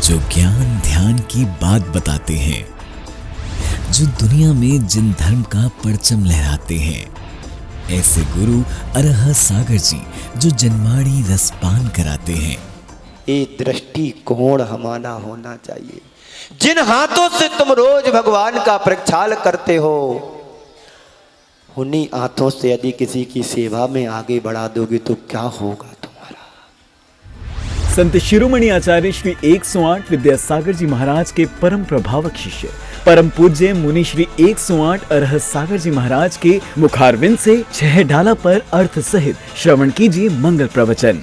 जो ज्ञान ध्यान की बात बताते हैं, जो दुनिया में जिन धर्म का परचम लहराते हैं, ऐसे गुरु अरह सागर जी जो जन्माड़ी रसपान कराते हैं। ये दृष्टिकोण हमारा होना चाहिए। जिन हाथों से तुम रोज भगवान का प्रक्षाल करते हो, उन्हीं हाथों से यदि किसी की सेवा में आगे बढ़ा दोगे तो क्या होगा तुम्हारा। संत शिरोमणि आचार्य श्री 108 विद्यासागर जी महाराज के परम प्रभावक शिष्य परम पूज्य मुनि श्री 108 अरह सागर जी महाराज के मुखारविंद से 6 डाला पर अर्थ सहित श्रवण कीजिए मंगल प्रवचन।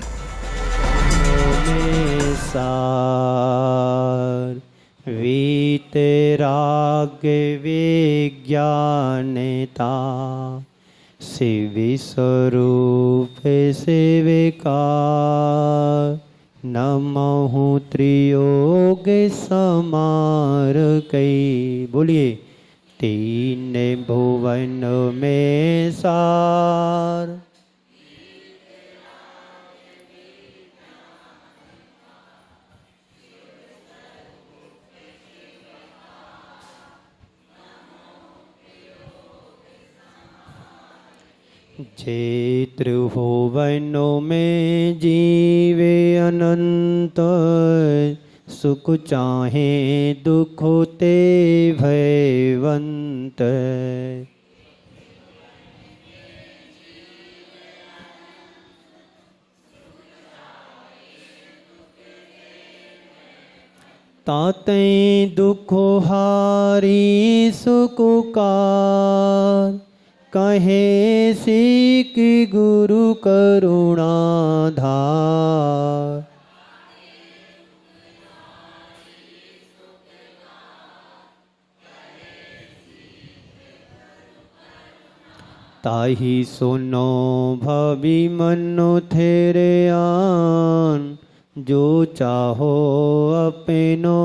वीतराग विज्ञानता शिव स्वरूप सेविकार, नमहु त्रियोग समार कई। बोलिए तीन भुवन में सार। जे त्रिभुवनों में जीवे अनंत, सुख चाहे दुख ते भयवंत। ताते दुख हारी सुख कार, कहे सीख गुरु करुणा धार। ताहि सुनो भवि मनो थेरे आन, जो चाहो अपनो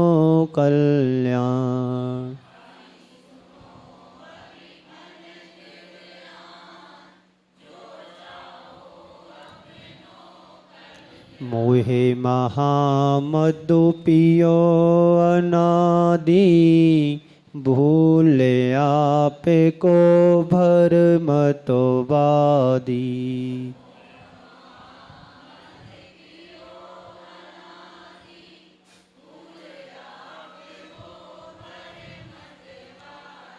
कल्याण। मोहे महामदु पियो अनादि, भूल आपे को भरमतो वादी।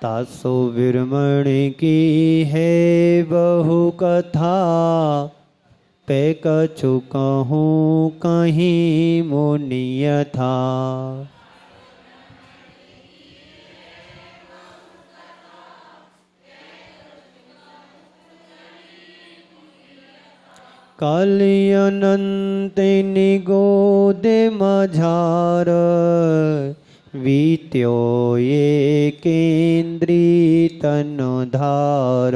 तासो विरमण की है बहु कथा, पे कछु कहूँ कहीं मुनिय था। काली अनंत निगोद मझार, वीत्यो ये केंद्री तन धार।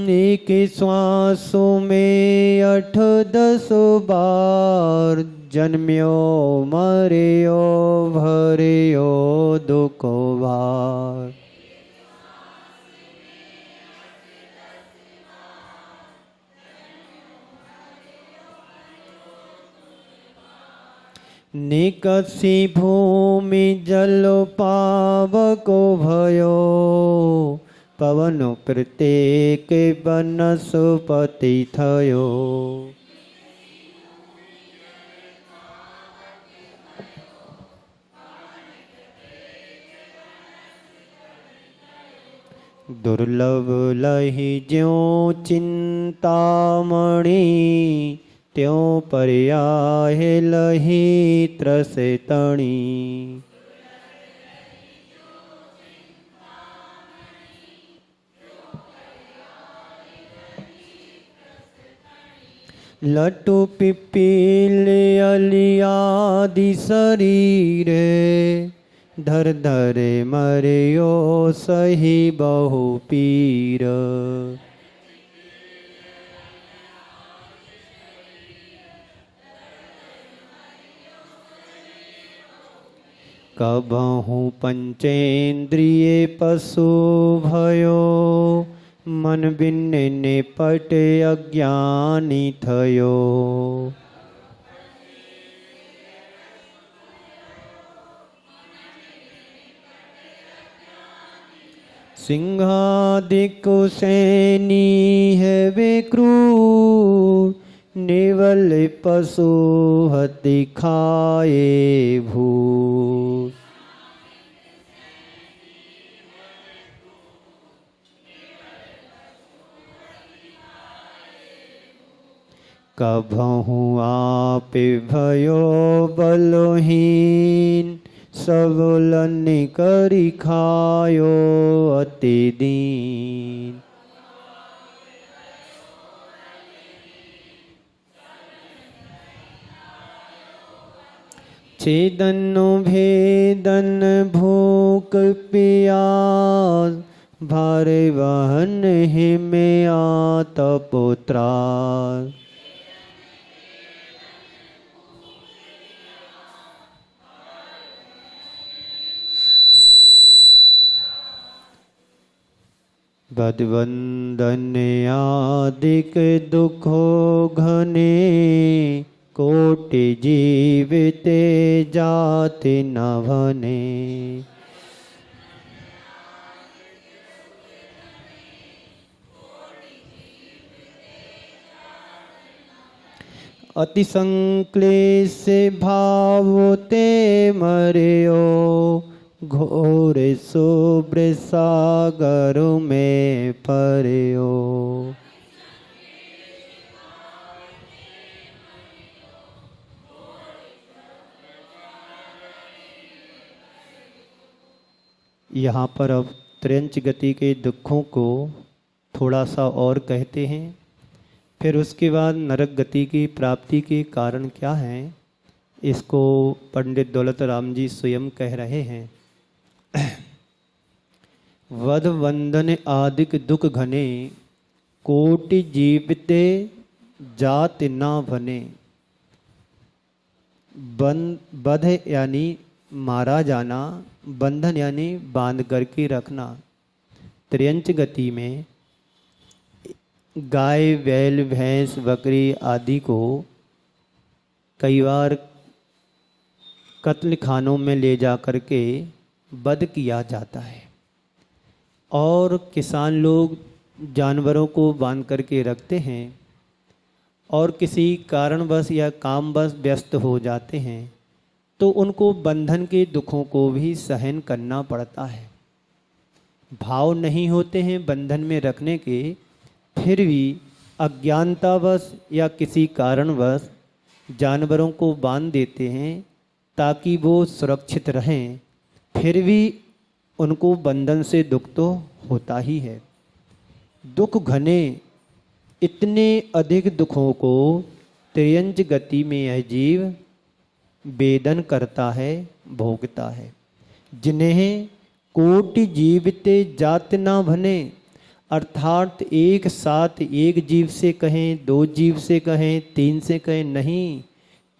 एक श्वासों में 8-10 बार, जन्म्यो मर्यो भर्यो दुख भार। निकसी भूमि जल पावको भयो, पवन प्रत्येक वनस्पति थयो। दुर्लभ लहि ज्यों चिंतामणि, त्यों पर्याय लहि त्रसे तणी। लटु पिपील अलियादि शरीर, धर धर मरियो सही बहु पीर। कबहु पंचेन्द्रिय पशु भयो, मन बिन निपट अज्ञानी थयो। सिंहादिक सैनी है वे क्रूर, निवल पशु हति खाए भूत। कबहु आप भयो बलहीन, सबलन करी खायो अति दीन। छेदन भेदन भूख प्यास, भारे वहन हिमे तपोत्रास। बदवंदन आदिक दुखो घने, कोटि जीविते जाति न भने। अति संक्लेश भावते मरियो, घोर शुभ्र सागर में परियो। यहाँ पर अब त्रयंच गति के दुखों को थोड़ा सा और कहते हैं। फिर उसके बाद नरक गति की प्राप्ति के कारण क्या हैं, इसको पंडित दौलत राम जी स्वयं कह रहे हैं। वध वंदन आदिक दुख घने, कोटि जीविते जात ना भने। बध यानी मारा जाना, बंधन यानी बांध करके रखना। त्रयंच गति में गाय बैल भैंस बकरी आदि को कई बार कत्ल खानों में ले जा कर के वध किया जाता है, और किसान लोग जानवरों को बांध करके रखते हैं और किसी कारणवश या कामवश व्यस्त हो जाते हैं तो उनको बंधन के दुखों को भी सहन करना पड़ता है। भाव नहीं होते हैं बंधन में रखने के, फिर भी अज्ञानतावश या किसी कारणवश जानवरों को बांध देते हैं ताकि वो सुरक्षित रहें, फिर भी उनको बंधन से दुख तो होता ही है। दुख घने, इतने अधिक दुखों को त्रयंच गति में यह जीव वेदन करता है, भोगता है। जिन्हें कोटि जीविते जात ना भने, अर्थात एक साथ एक जीव से कहें, दो जीव से कहें, तीन से कहें, नहीं,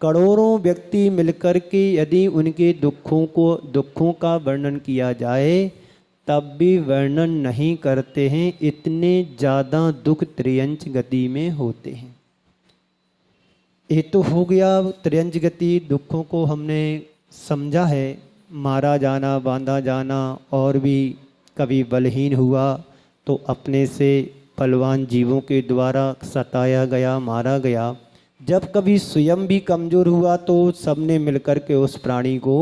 करोड़ों व्यक्ति मिलकर के यदि उनके दुखों का वर्णन किया जाए तब भी वर्णन नहीं करते हैं, इतने ज़्यादा दुख त्रयंच गति में होते हैं। ये तो हो गया त्रयंच गति, दुखों को हमने समझा है, मारा जाना, बांधा जाना, और भी कभी बलहीन हुआ तो अपने से बलवान जीवों के द्वारा सताया गया, मारा गया। जब कभी स्वयं भी कमज़ोर हुआ तो सबने मिलकर के उस प्राणी को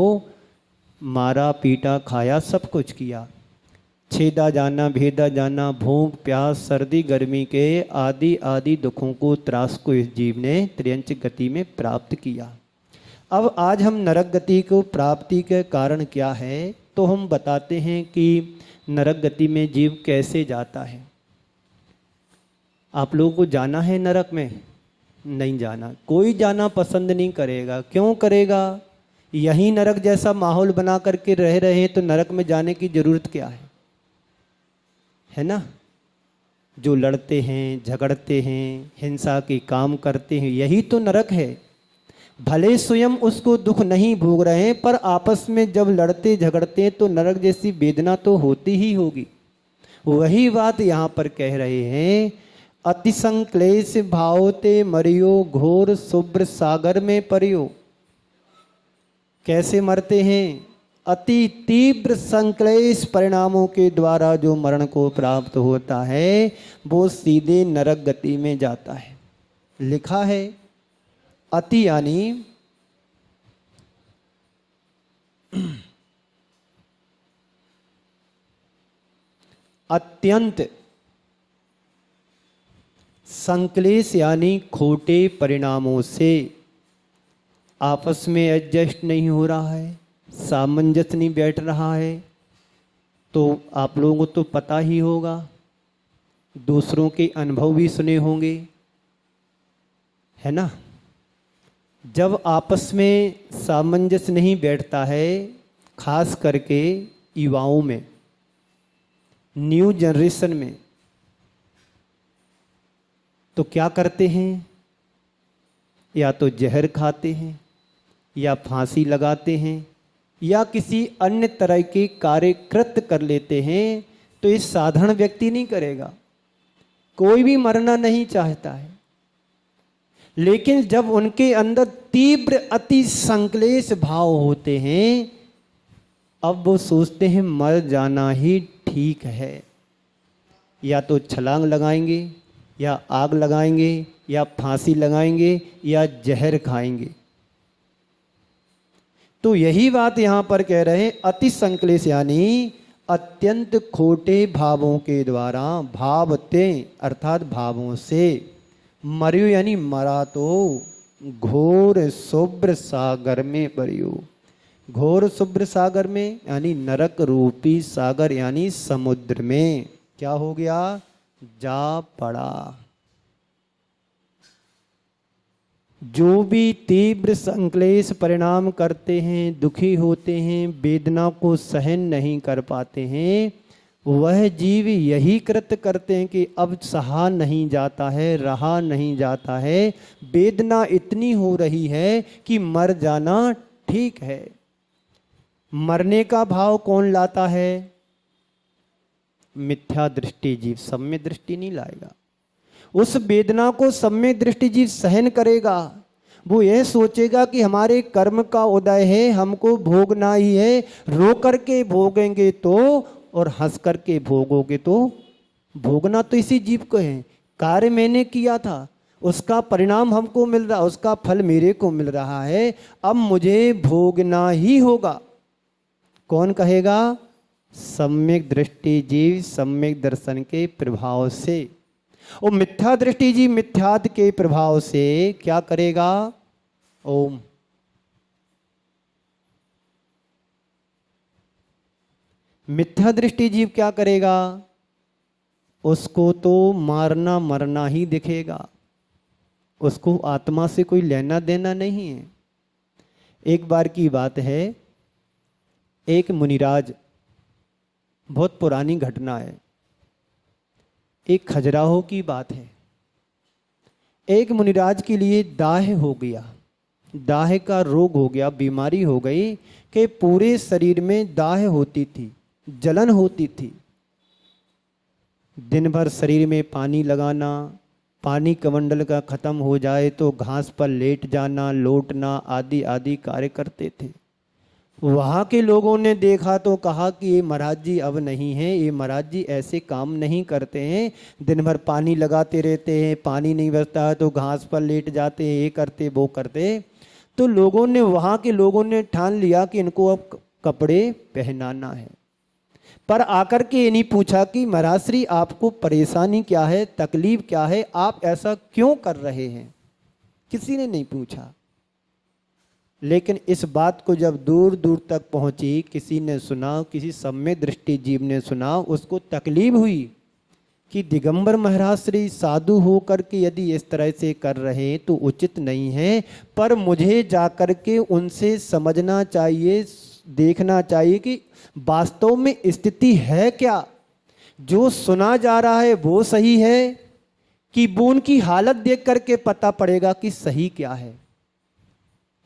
मारा, पीटा, खाया, सब कुछ किया। छेदा जाना, भेदा जाना, भूख प्यास, सर्दी गर्मी के आदि आदि दुखों को, त्रास को इस जीव ने त्रयंच गति में प्राप्त किया। अब आज हम नरक गति को प्राप्ति के कारण क्या है तो हम बताते हैं कि नरक गति में जीव कैसे जाता है। आप लोगों को जाना है नरक में? नहीं जाना, कोई जाना पसंद नहीं करेगा। क्यों करेगा? यही नरक जैसा माहौल बना करके रह रहे हैं तो नरक में जाने की जरूरत क्या है ना? जो लड़ते हैं, झगड़ते हैं, हिंसा के काम करते हैं, यही तो नरक है। भले स्वयं उसको दुख नहीं भोग रहे हैं, पर आपस में जब लड़ते झगड़ते हैं तो नरक जैसी वेदना तो होती ही होगी। वही बात यहाँ पर कह रहे हैं, अति संक्लेश भावते मरियो घोर शुभ्र सागर में परियो। कैसे मरते हैं? अति तीव्र संक्लेश परिणामों के द्वारा जो मरण को प्राप्त होता है वो सीधे नरक गति में जाता है। लिखा है अति यानी अत्यंत, संक्लेश यानी खोटे परिणामों से आपस में एडजस्ट नहीं हो रहा है, सामंजस्य नहीं बैठ रहा है। तो आप लोगों को तो पता ही होगा, दूसरों के अनुभव भी सुने होंगे, है ना। जब आपस में सामंजस्य नहीं बैठता है, खास करके युवाओं में, न्यू जनरेशन में, तो क्या करते हैं? या तो जहर खाते हैं, या फांसी लगाते हैं, या किसी अन्य तरह के कार्य कृत्य कर लेते हैं। तो ये साधारण व्यक्ति नहीं करेगा, कोई भी मरना नहीं चाहता है। लेकिन जब उनके अंदर तीव्र अति संक्लेश भाव होते हैं, अब वो सोचते हैं मर जाना ही ठीक है। या तो छलांग लगाएंगे, या आग लगाएंगे, या फांसी लगाएंगे, या जहर खाएंगे। तो यही बात यहाँ पर कह रहे हैं, अति संक्लेश यानी अत्यंत खोटे भावों के द्वारा, भावते अर्थात भावों से, मरियो यानी मरा तो घोर शुभ्र सागर में परियो। घोर शुभ्र सागर में यानी नरक रूपी सागर यानी समुद्र में क्या हो गया? जा पड़ा। जो भी तीव्र संक्लेश परिणाम करते हैं, दुखी होते हैं, वेदना को सहन नहीं कर पाते हैं, वह जीव यही कृत्य करते हैं कि अब सहा नहीं जाता है, रहा नहीं जाता है, वेदना इतनी हो रही है कि मर जाना ठीक है। मरने का भाव कौन लाता है? मिथ्या दृष्टि जीव, सम्यक दृष्टि नहीं लाएगा। उस वेदना को सम्यक दृष्टि जीव सहन करेगा। वो यह सोचेगा कि हमारे कर्म का उदय है, हमको भोगना ही है, रो करके भोगेंगे तो, और हंस करके भोगोगे तो। भोगना तो इसी जीव को है। कार्य मैंने किया था, उसका परिणाम हमको मिल रहा, उसका फल मेरे को मिल रहा है, अब मुझे भोगना ही होगा। कौन कहेगा? सम्यक दृष्टि जीव सम्यक दर्शन के प्रभाव से। और मिथ्या दृष्टि जीव मिथ्याद के प्रभाव से क्या करेगा? ओम। मिथ्या दृष्टि जीव क्या करेगा? उसको तो मारना मरना ही दिखेगा, उसको आत्मा से कोई लेना देना नहीं है। एक बार की बात है, एक मुनिराज, बहुत पुरानी घटना है, एक खजुराहो की बात है। एक मुनिराज के लिए दाह हो गया, दाह का रोग हो गया, बीमारी हो गई कि पूरे शरीर में दाह होती थी, जलन होती थी। दिन भर शरीर में पानी लगाना, पानी कमंडल का खत्म हो जाए तो घास पर लेट जाना, लौटना आदि आदि कार्य करते थे। वहाँ के लोगों ने देखा तो कहा कि ये महाराज जी अब नहीं है, ये महाराज जी ऐसे काम नहीं करते हैं, दिन भर पानी लगाते रहते हैं, पानी नहीं बचता है तो घास पर लेट जाते हैं, ये करते वो करते। तो लोगों ने, वहाँ के लोगों ने ठान लिया कि इनको अब कपड़े पहनाना है। पर आकर के ये नहीं पूछा कि महाराज श्री आपको परेशानी क्या है, तकलीफ क्या है, आप ऐसा क्यों कर रहे हैं, किसी ने नहीं पूछा। लेकिन इस बात को जब दूर दूर तक पहुंची, किसी ने सुना, किसी सम्यक दृष्टि जीव ने सुना, उसको तकलीफ हुई कि दिगंबर महाराज श्री साधु होकर के यदि इस तरह से कर रहे हैं तो उचित नहीं है, पर मुझे जाकर के उनसे समझना चाहिए, देखना चाहिए कि वास्तव में स्थिति है क्या, जो सुना जा रहा है वो सही है कि वो उनकी हालत देख करके पता पड़ेगा कि सही क्या है।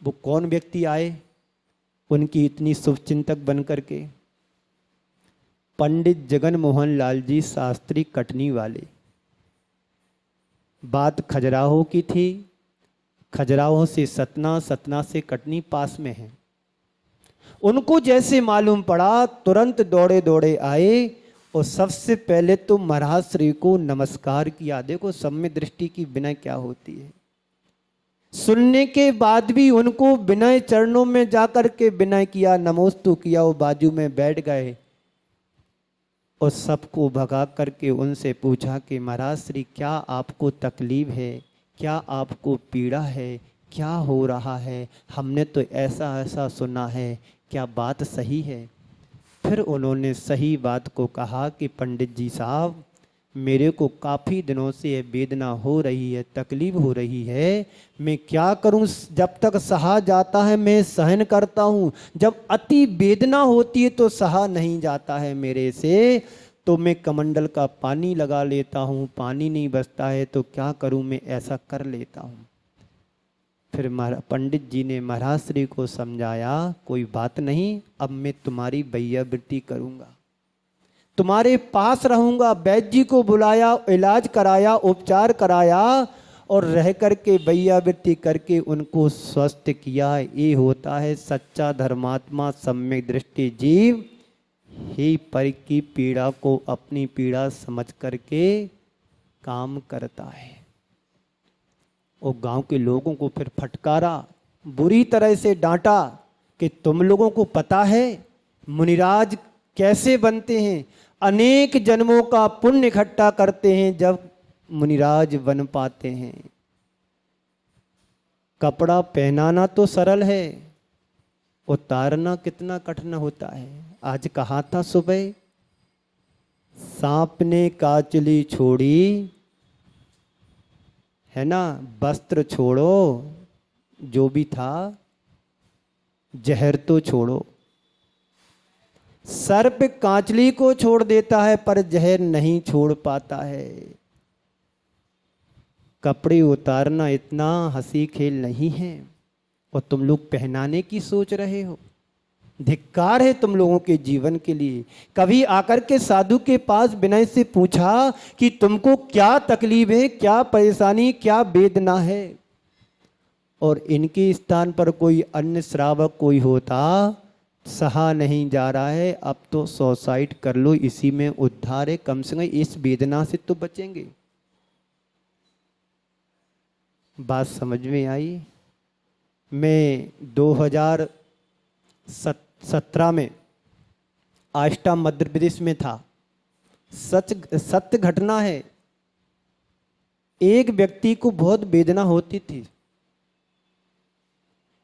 वो कौन व्यक्ति आए उनकी इतनी शुभचिंतक बन करके? पंडित जगन मोहन लाल जी शास्त्री कटनी वाले। बात खजुराहो की थी, खजुराहो से सतना, सतना से कटनी पास में है। उनको जैसे मालूम पड़ा तुरंत दौड़े दौड़े आए और सबसे पहले तो महाराज श्री को नमस्कार किया। देखो सब में दृष्टि की विनय क्या होती है। सुनने के बाद भी उनको विनय चरणों में जाकर के विनय किया, नमोस्तु किया, वो बाजू में बैठ गए और सबको भगा करके उनसे पूछा कि महाराज श्री क्या आपको तकलीफ है, क्या आपको पीड़ा है, क्या हो रहा है? हमने तो ऐसा ऐसा सुना है, क्या बात सही है? फिर उन्होंने सही बात को कहा कि पंडित जी साहब, मेरे को काफ़ी दिनों से ये वेदना हो रही है, तकलीफ हो रही है, मैं क्या करूं? जब तक सहा जाता है मैं सहन करता हूं, जब अति वेदना होती है तो सहा नहीं जाता है मेरे से, तो मैं कमंडल का पानी लगा लेता हूं, पानी नहीं बचता है तो क्या करूं, मैं ऐसा कर लेता हूं। फिर पंडित जी ने महाराज श्री को समझाया, कोई बात नहीं, अब मैं तुम्हारी वैयावृत्ति करूंगा, तुम्हारे पास रहूंगा। वैद्य जी को बुलाया, इलाज कराया, उपचार कराया और रह करके वैयावृत्ति करके उनको स्वस्थ किया। ये होता है सच्चा धर्मात्मा, सम्यक दृष्टि जीव ही पर की पीड़ा को अपनी पीड़ा समझ करके काम करता है। और गांव के लोगों को फिर फटकारा, बुरी तरह से डांटा कि तुम लोगों को पता है मुनिराज कैसे बनते हैं? अनेक जन्मों का पुण्य इकट्ठा करते हैं जब मुनिराज बन पाते हैं। कपड़ा पहनाना तो सरल है, उतारना कितना कठिन होता है। आज कहा था सुबह, सांप ने काचली छोड़ी है ना, वस्त्र छोड़ो, जो भी था, जहर तो छोड़ो। सर्प कांचली को छोड़ देता है पर जहर नहीं छोड़ पाता है। कपड़े उतारना इतना हंसी खेल नहीं है और तुम लोग पहनाने की सोच रहे हो। धिक्कार है तुम लोगों के जीवन के लिए। कभी आकर के साधु के पास विनय से पूछा कि तुमको क्या तकलीफ है, क्या परेशानी, क्या वेदना है? और इनके स्थान पर कोई अन्य श्रावक कोई होता, सहा नहीं जा रहा है, अब तो सुसाइड कर लो, इसी में उद्धार है, कम से कम इस वेदना से तो बचेंगे। बात समझ में आई? मैं 2017 में आष्टा मध्य प्रदेश में था। सत्य घटना है। एक व्यक्ति को बहुत वेदना होती थी।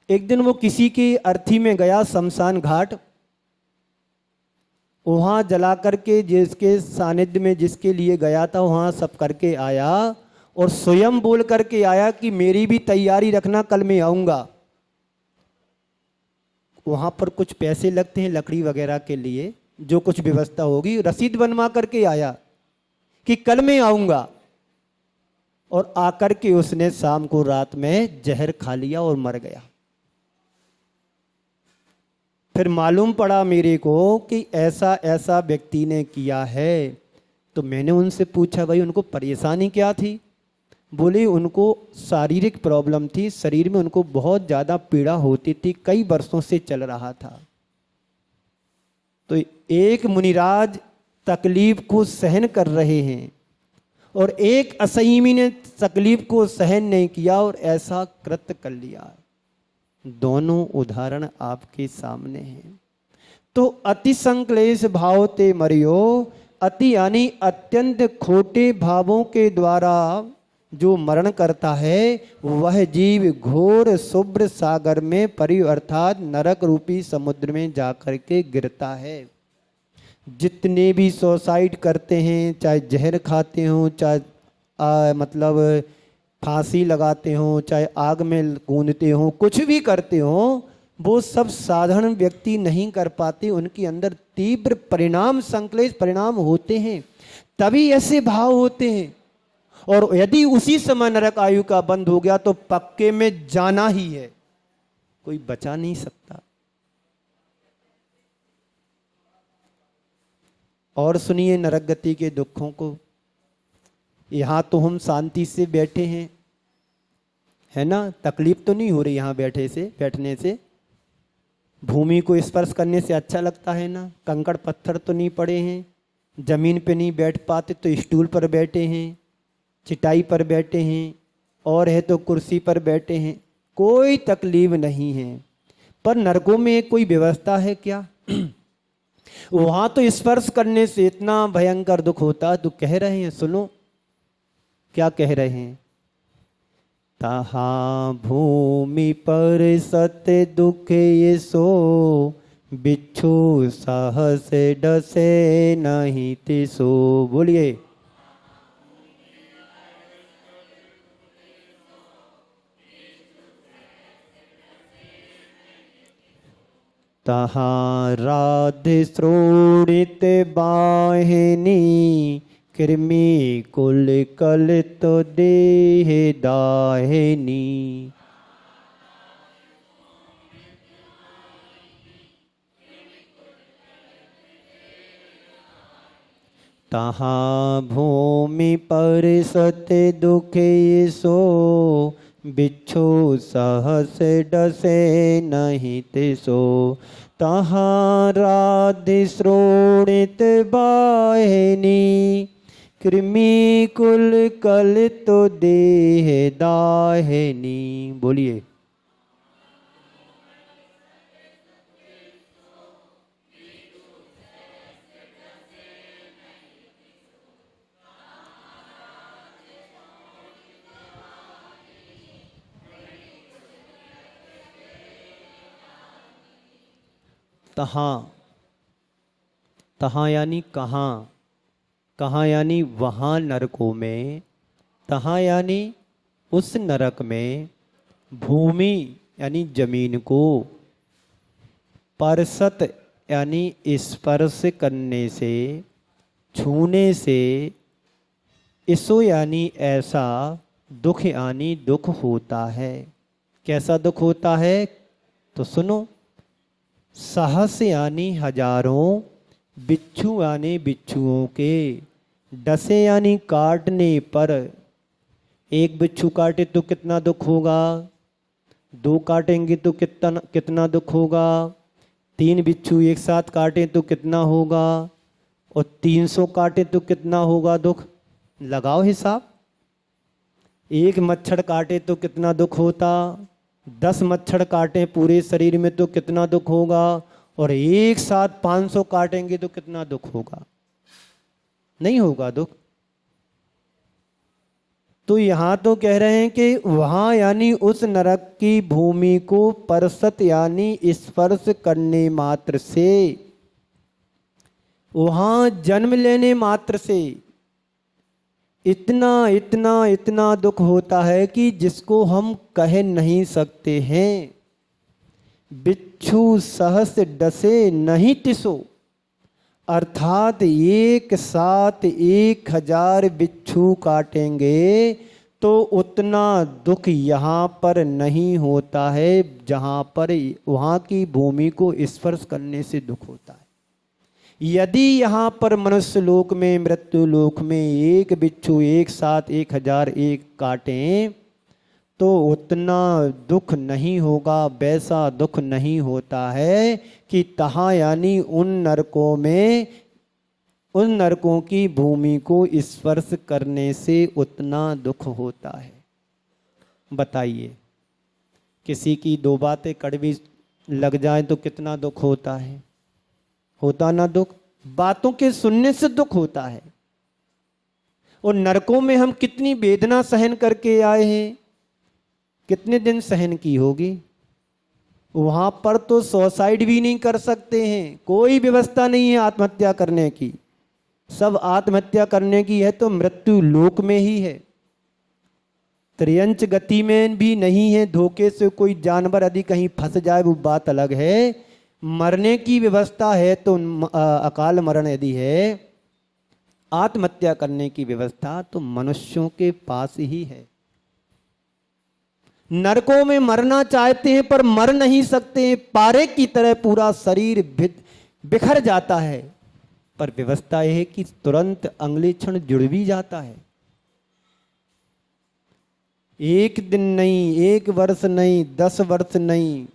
एक दिन वो किसी की अर्थी में गया, शमशान घाट, वहाँ जला करके जिसके सानिध्य में जिसके लिए गया था वहाँ सब करके आया और स्वयं बोल करके आया कि मेरी भी तैयारी रखना, कल मैं आऊँगा। वहाँ पर कुछ पैसे लगते हैं लकड़ी वगैरह के लिए, जो कुछ व्यवस्था होगी, रसीद बनवा करके आया कि कल मैं आऊँगा। और आकर के उसने शाम को रात में जहर खा लिया और मर गया। फिर मालूम पड़ा मेरे को कि ऐसा ऐसा व्यक्ति ने किया है। तो मैंने उनसे पूछा, भाई उनको परेशानी क्या थी? बोले उनको शारीरिक प्रॉब्लम थी, शरीर में उनको बहुत ज़्यादा पीड़ा होती थी, कई वर्षों से चल रहा था। तो एक मुनिराज तकलीफ को सहन कर रहे हैं और एक असयमी ने तकलीफ को सहन नहीं किया और ऐसा कृत्य कर लिया। दोनों उदाहरण आपके सामने हैं। तो अति संक्लेश भाव ते मरियो, अति यानी अत्यंत खोटे भावों के द्वारा जो मरण करता है वह जीव घोर शुभ्र सागर में परि अर्थात नरक रूपी समुद्र में जाकर के गिरता है। जितने भी सुसाइड करते हैं, चाहे जहर खाते हो, चाहे मतलब फांसी लगाते हो, चाहे आग में कूदते हो, कुछ भी करते हो, वो सब साधारण व्यक्ति नहीं कर पाते। उनके अंदर तीव्र परिणाम, संक्लेश परिणाम होते हैं, तभी ऐसे भाव होते हैं। और यदि उसी समय नरक आयु का बंद हो गया तो पक्के में जाना ही है। कोई बचा नहीं सकता। और सुनिए नरक गति के दुखों को। यहाँ तो हम शांति से बैठे हैं, है ना, तकलीफ तो नहीं हो रही यहाँ बैठने से। भूमि को स्पर्श करने से अच्छा लगता है ना, कंकड़ पत्थर तो नहीं पड़े हैं, जमीन पे नहीं बैठ पाते तो स्टूल पर बैठे हैं, चटाई पर बैठे हैं, और है तो कुर्सी पर बैठे हैं, कोई तकलीफ नहीं है। पर नरकों में कोई व्यवस्था है क्या? वहां तो स्पर्श करने से इतना भयंकर दुख होता। तो कह रहे हैं, सुनो क्या कह रहे हैं। तहाँ भूमि पर सत्य दुख ये सो, बिच्छू साहस डसे नहीं तिसो। बोलिए। तहाँ राधे श्रोणित बाहिनी, कृमि कुल कल तो देह दाहिनी। तहाँ भूमि पर सत्य दुख ये सो, बिच्छू सहस डसे नहीं तिसो। तहाँ राधि श्रोणित बाहिनी, कृमि कुल कल तो देह दाहिनी। बोलिए। तहाँ, तहाँ यानी कहाँ, कहाँ यानी वहाँ नरकों में, तहाँ यानी उस नरक में, भूमि यानी जमीन को, परसत यानी स्पर्श करने से, छूने से, इसो यानी ऐसा, दुख यानी दुख होता है। कैसा दुख होता है? तो सुनो। सहस यानी हजारों, बिच्छू यानी बिच्छुओं के, डसे यानी काटने पर। एक बिच्छू काटे तो कितना दुख होगा, दो काटेंगे तो कितना दुख होगा, तीन बिच्छू एक साथ काटे तो कितना होगा, और 300 काटे तो कितना होगा दुख। लगाओ हिसाब। एक मच्छर काटे तो कितना दुख होता, 10 मच्छर काटे पूरे शरीर में तो कितना दुख होगा, और एक साथ 500 काटेंगे तो कितना दुख होगा। नहीं होगा दुख। तो यहां तो कह रहे हैं कि वहां यानी उस नरक की भूमि को परसत यानी स्पर्श करने मात्र से, वहां जन्म लेने मात्र से इतना इतना इतना दुख होता है कि जिसको हम कह नहीं सकते हैं। बिच्छू सहस डसे नहीं तिसो, अर्थात एक साथ 1000 बिच्छू काटेंगे तो उतना दुख यहाँ पर नहीं होता है जहाँ पर वहाँ की भूमि को स्पर्श करने से दुख होता है। यदि यहाँ पर मनुष्य लोक में, मृत्यु लोक में एक बिच्छू एक साथ 1001 काटें तो उतना दुख नहीं होगा, वैसा दुख नहीं होता है कि तहाँ यानी उन नरकों में, उन नरकों की भूमि को स्पर्श करने से उतना दुख होता है। बताइए, किसी की 2 बातें कड़वी लग जाए तो कितना दुख होता है? होता ना दुख? बातों के सुनने से दुख होता है। और नरकों में हम कितनी वेदना सहन करके आए हैं, कितने दिन सहन की होगी। वहां पर तो सुसाइड भी नहीं कर सकते हैं, कोई व्यवस्था नहीं है आत्महत्या करने की। सब आत्महत्या करने की है तो मृत्यु लोक में ही है, त्रियंच गति में भी नहीं है। धोखे से कोई जानवर यदि कहीं फंस जाए वो बात अलग है। मरने की व्यवस्था है तो अकाल मरण यदि है, आत्महत्या करने की व्यवस्था तो मनुष्यों के पास ही है। नरकों में मरना चाहते हैं पर मर नहीं सकते हैं, पारे की तरह पूरा शरीर बिखर जाता है, पर व्यवस्था यह है कि तुरंत अगले क्षण जुड़ भी जाता है। एक दिन नहीं, एक वर्ष नहीं, 10 वर्ष नहीं,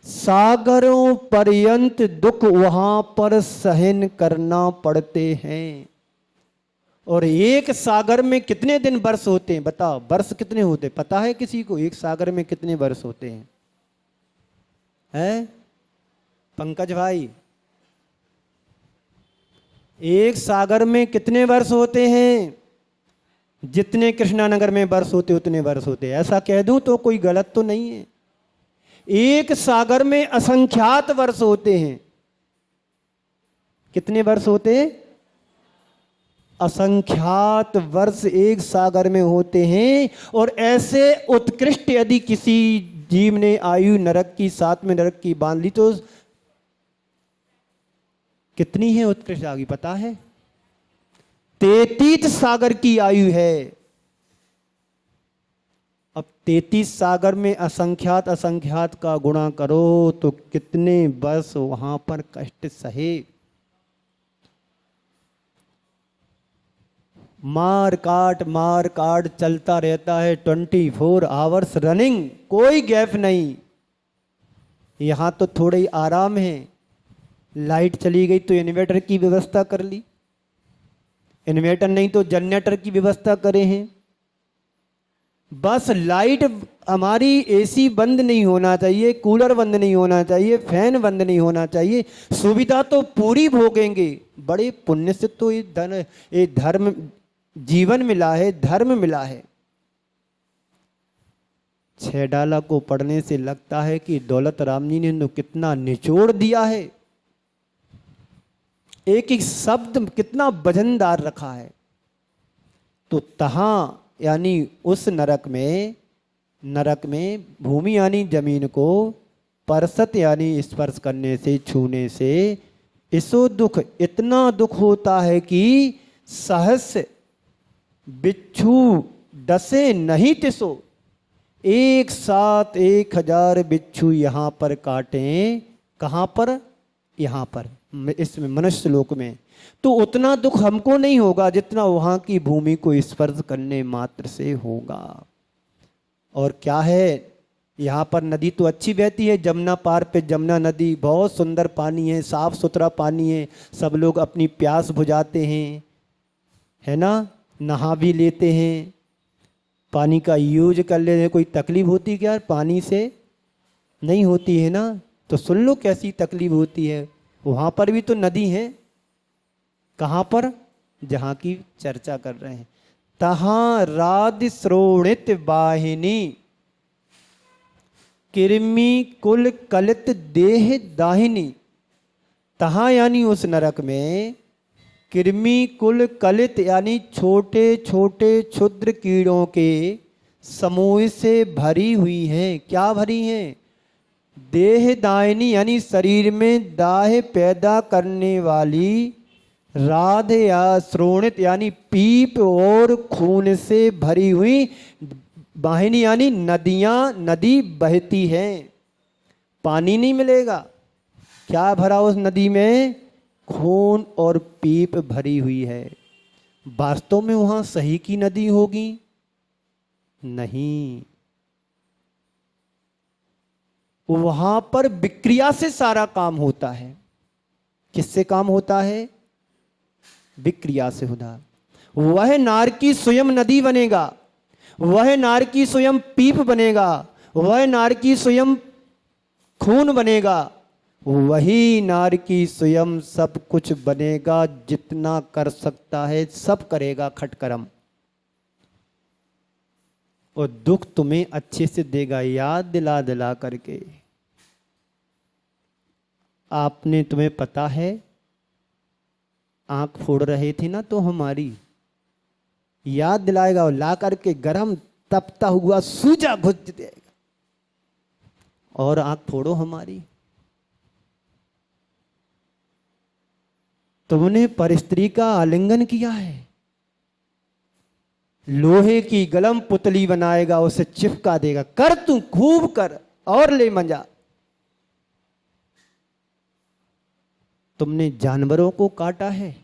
सागरों पर्यंत दुख वहां पर सहन करना पड़ते हैं। और एक सागर में कितने दिन वर्ष होते हैं बताओ? वर्ष कितने होते पता है किसी को? एक सागर में कितने वर्ष होते हैं? हैं पंकज भाई, एक सागर में कितने वर्ष होते हैं? जितने कृष्णानगर में वर्ष होते उतने वर्ष होते। ऐसा कह दूं तो कोई गलत तो नहीं है। एक सागर में असंख्यात वर्ष होते हैं। कितने वर्ष होते हैं? असंख्यात वर्ष एक सागर में होते हैं। और ऐसे उत्कृष्ट यदि किसी जीव ने आयु नरक की, 7 में नरक की बांध ली तो कितनी है उत्कृष्ट आयु पता है? 33 सागर की आयु है। अब 33 सागर में असंख्यात असंख्यात का गुणा करो तो कितने वर्ष वहां पर कष्ट सहे। मार काट चलता रहता है, 24 आवर्स रनिंग, कोई गैप नहीं। यहां तो थोड़ा ही आराम है। लाइट चली गई तो इन्वर्टर की व्यवस्था कर ली, इन्वर्टर नहीं तो जनरेटर की व्यवस्था करे हैं। बस लाइट हमारी, एसी बंद नहीं होना चाहिए, कूलर बंद नहीं होना चाहिए, फैन बंद नहीं होना चाहिए। सुविधा तो पूरी भोगेंगे। बड़े पुण्य से तो ये धर्म जीवन मिला है, धर्म मिला है। 6 डाला को पढ़ने से लगता है कि दौलत राम जी ने तो कितना निचोड़ दिया है, एक एक शब्द कितना वजनदार रखा है। तो तहां यानी उस नरक में भूमि यानी जमीन को परसत यानी स्पर्श करने से, छूने से इसो दुख, इतना दुख होता है कि सहस्र बिच्छू डसे नहीं तिसो। एक साथ 1000 बिच्छू यहां पर काटे। कहां पर? यहां पर, इसमें मनुष्य लोक में। तो उतना दुख हमको नहीं होगा जितना वहां की भूमि को स्पर्श करने मात्र से होगा। और क्या है, यहाँ पर नदी तो अच्छी बहती है, जमुना पार पे जमुना नदी, बहुत सुंदर पानी है, साफ सुथरा पानी है, सब लोग अपनी प्यास बुझाते हैं, है ना, नहा भी लेते हैं, पानी का यूज कर लेते हैं। कोई तकलीफ होती क्या पानी से? नहीं होती है ना। तो सुन लो कैसी तकलीफ होती है। वहां पर भी तो नदी है। कहां पर? जहां की चर्चा कर रहे हैं। तहां राध श्रोणित वाहिनी, कृमि कुल कलित देह दाहिनी। तहां यानी उस नरक में कृमि कुल कलित यानी छोटे छोटे क्षुद्र कीड़ों के समूह से भरी हुई है। क्या भरी है? देह दाहिनी यानी शरीर में दाह पैदा करने वाली, राध या श्रोणित यानी पीप और खून से भरी हुई वाहिनी यानी नदियां, नदी बहती है। पानी नहीं मिलेगा। क्या भरा उस नदी में? खून और पीप भरी हुई है। वास्तव में वहां सही की नदी होगी? नहीं, वहां पर विक्रिया से सारा काम होता है। किससे काम होता है? विक्रिया से होता। वह नार की स्वयं नदी बनेगा, वह नार की स्वयं पीप बनेगा, वह नार की स्वयं खून बनेगा, वही नार की स्वयं सब कुछ बनेगा। जितना कर सकता है सब करेगा खटकरम। और दुख तुम्हें अच्छे से देगा, याद दिला दिला करके। आपने, तुम्हें पता है, आंख फोड़ रहे थे ना, तो हमारी याद दिलाएगा और ला करके गरम तपता हुआ सूजा घुस देगा और आंख फोड़ो हमारी। तुमने परस्त्री का आलिंगन किया है, लोहे की गलम पुतली बनाएगा, उसे चिपका देगा, कर तू खूब कर और ले मजा। तुमने जानवरों को काटा है,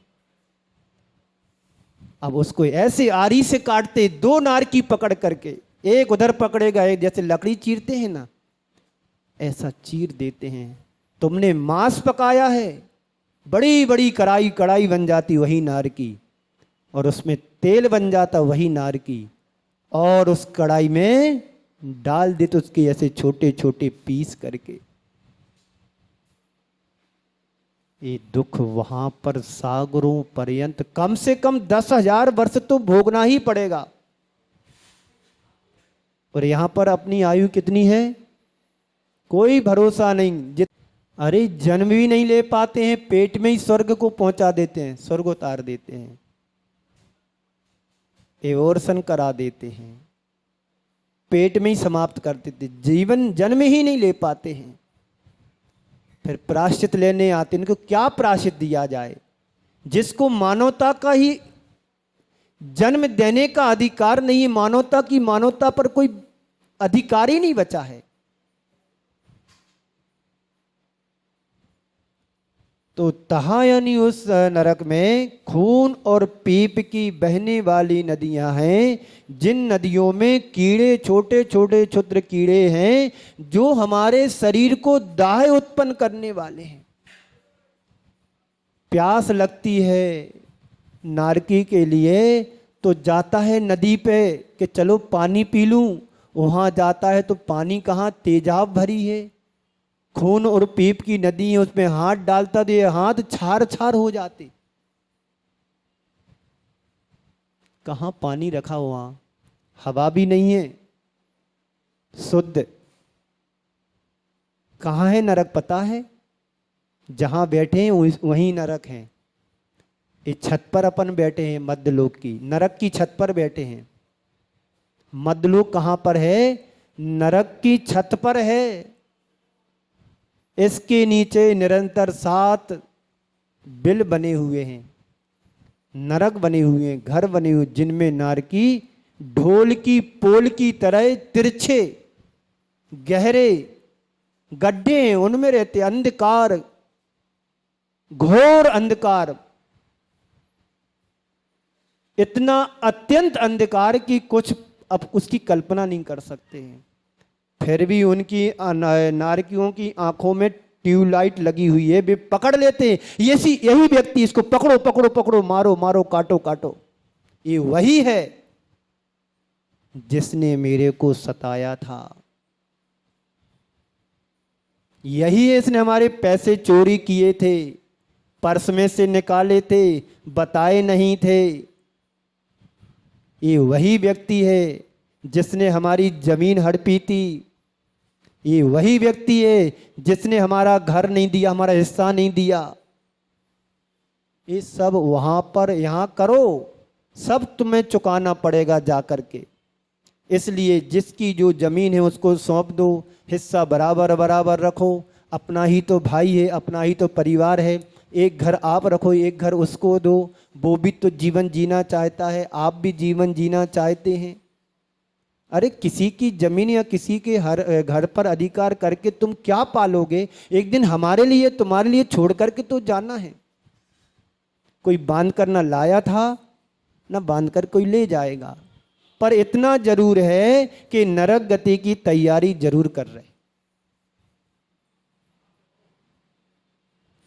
अब उसको ऐसे आरी से काटते, दो नार की पकड़ करके, एक उधर पकड़ेगा, एक जैसे लकड़ी चीरते हैं ना, ऐसा चीर देते हैं। तुमने मांस पकाया है, बड़ी बड़ी कढ़ाई कढ़ाई बन जाती वही नार की, और उसमें तेल बन जाता वही नार की, और उस कढ़ाई में डाल देते उसके ऐसे छोटे छोटे पीस करके। ये दुख वहां पर सागरों पर्यंत कम से कम 10,000 वर्ष तो भोगना ही पड़ेगा। और यहां पर अपनी आयु कितनी है कोई भरोसा नहीं। अरे जन्म भी नहीं ले पाते हैं, पेट में ही स्वर्ग को पहुंचा देते हैं, स्वर्ग उतार देते हैं, एवोर्सन करा देते हैं, पेट में ही समाप्त कर देते, जीवन जन्म ही नहीं ले पाते हैं। फिर प्रायश्चित लेने आते, इनको क्या प्रायश्चित दिया जाए? जिसको मानवता का ही जन्म देने का अधिकार नहीं है, मानवता की मानवता पर कोई अधिकार ही नहीं बचा है। तो तहा यानी उस नरक में खून और पीप की बहने वाली नदियां हैं, जिन नदियों में कीड़े, छोटे छोटे क्षुद्र कीड़े हैं, जो हमारे शरीर को दाह उत्पन्न करने वाले हैं। प्यास लगती है नारकी के लिए तो जाता है नदी पे कि चलो पानी पी लूं, वहां जाता है तो पानी कहाँ, तेजाब भरी है, खून और पीप की नदी है, उसमें हाथ डालता दे, हाथ छार छार हो जाते। कहां पानी रखा हुआ, हवा भी नहीं है शुद्ध। कहां है नरक पता है? जहां बैठे हैं वहीं नरक है। इस छत पर अपन बैठे हैं मध्यलोक की, नरक की छत पर बैठे हैं। मध्यलोक कहां पर है? नरक की छत पर है। इसके नीचे निरंतर 7 बिल बने हुए हैं, नरक बने हुए हैं, घर बने हुए, जिनमें नारकी ढोल की पोल की तरह तिरछे गहरे गड्ढे हैं, उनमें रहते अंधकार, घोर अंधकार, इतना अत्यंत अंधकार कि कुछ अब उसकी कल्पना नहीं कर सकते हैं। फिर भी उनकी नारकियों की आंखों में ट्यूबलाइट लगी हुई है, वे पकड़ लेते हैं। यही व्यक्ति, इसको पकड़ो पकड़ो पकड़ो, मारो मारो, काटो काटो। ये वही है जिसने मेरे को सताया था, यही है इसने हमारे पैसे चोरी किए थे, पर्स में से निकाले थे, बताए नहीं थे। ये वही व्यक्ति है जिसने हमारी जमीन हड़पी थी। ये वही व्यक्ति है जिसने हमारा घर नहीं दिया, हमारा हिस्सा नहीं दिया। ये सब वहां पर, यहां करो, सब तुम्हें चुकाना पड़ेगा जा करके। इसलिए जिसकी जो जमीन है उसको सौंप दो, हिस्सा बराबर बराबर रखो। अपना ही तो भाई है, अपना ही तो परिवार है। एक घर आप रखो, एक घर उसको दो। वो भी तो जीवन जीना चाहता है, आप भी जीवन जीना चाहते हैं। अरे किसी की जमीन या किसी के हर घर पर अधिकार करके तुम क्या पालोगे? एक दिन हमारे लिए, तुम्हारे लिए छोड़ करके तो जाना है। कोई बांध कर ना लाया था, ना बांध कर कोई ले जाएगा। पर इतना जरूर है कि नरक गति की तैयारी जरूर कर रहे।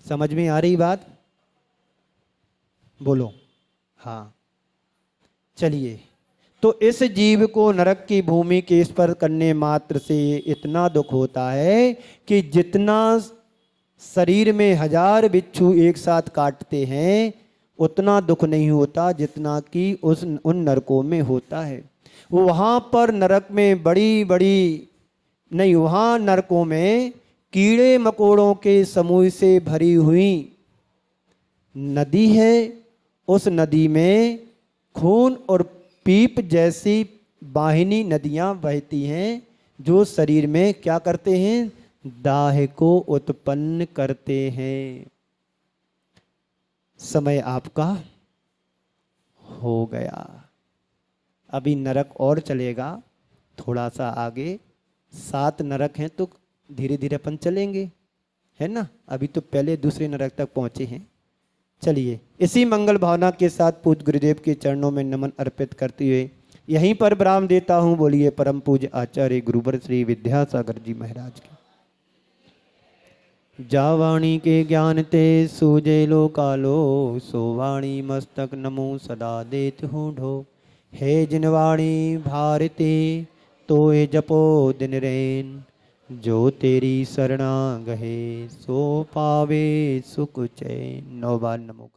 समझ में आ रही बात? बोलो हाँ। चलिए, तो इस जीव को नरक की भूमि के स्पर्श करने मात्र से इतना दुख होता है कि जितना शरीर में 1000 बिच्छू एक साथ काटते हैं उतना दुख नहीं होता जितना कि उन नरकों में होता है। वहाँ पर नरक में बड़ी बड़ी नहीं, वहाँ नरकों में कीड़े मकोड़ों के समूह से भरी हुई नदी है। उस नदी में खून और पीप जैसी वाहिनी नदियां बहती हैं, जो शरीर में क्या करते हैं? दाह को उत्पन्न करते हैं। समय आपका हो गया। अभी नरक और चलेगा, थोड़ा सा आगे 7 नरक हैं, तो धीरे धीरे अपन चलेंगे, है ना। अभी तो पहले दूसरे नरक तक पहुँचे हैं। चलिए, इसी मंगल भावना के साथ पूज्य गुरुदेव के चरणों में नमन अर्पित करते हुए यहीं पर विराम देता हूँ। बोलिए परम पूज्य आचार्य गुरुवर श्री विद्यासागर जी महाराज की। जा वाणी के ज्ञान ते सूजे लो कालो, सो वाणी मस्तक नमो सदा देत हूँ ढो। हे जिन वाणी भारती तोए जपो दिन रैन, जो तेरी शरणा गहे सो पावे सुख चैन। 9 बार नमो।